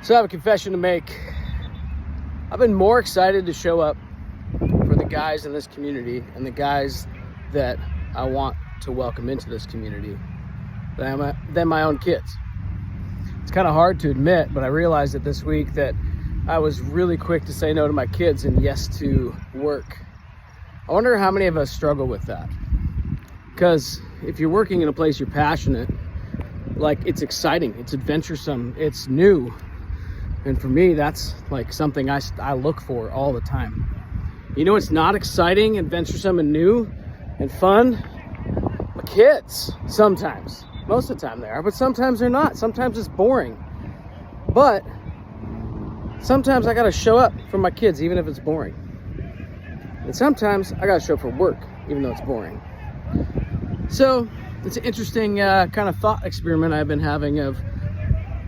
So I have a confession to make. I've been more excited to show up for the guys in this community and the guys that I want to welcome into this community than my own kids. It's kind of hard to admit, but I realized that this week that I was really quick to say no to my kids and yes to work. I wonder how many of us struggle with that. Because if you're working in a place you're passionate, like, it's exciting, it's adventuresome, it's new. And for me, that's like something I look for all the time. You know, it's not exciting, adventuresome, and new and fun. My kids, sometimes. Most of the time they are, but sometimes they're not. Sometimes it's boring. But sometimes I gotta show up for my kids, even if it's boring. And sometimes I gotta show up for work, even though it's boring. So it's an interesting kind of thought experiment I've been having of,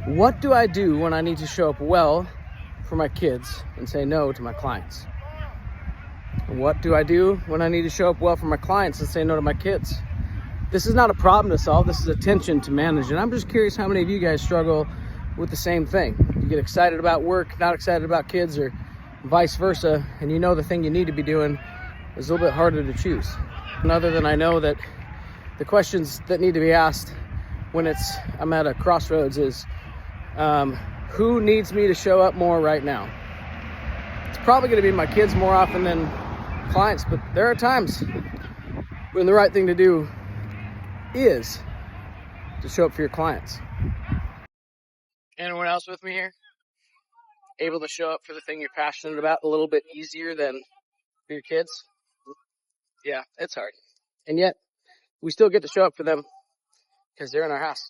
what do I do when I need to show up well for my kids and say no to my clients? And what do I do when I need to show up well for my clients and say no to my kids? This is not a problem to solve. This is a tension to manage. And I'm just curious how many of you guys struggle with the same thing. You get excited about work, not excited about kids, or vice versa. And you know the thing you need to be doing is a little bit harder to choose. And other than I know that the questions that need to be asked when I'm at a crossroads is, who needs me to show up more right now? It's probably going to be my kids more often than clients, but there are times when the right thing to do is to show up for your clients. Anyone else with me here? Able to show up for the thing you're passionate about a little bit easier than for your kids? Yeah, it's hard. And yet, we still get to show up for them because they're in our house.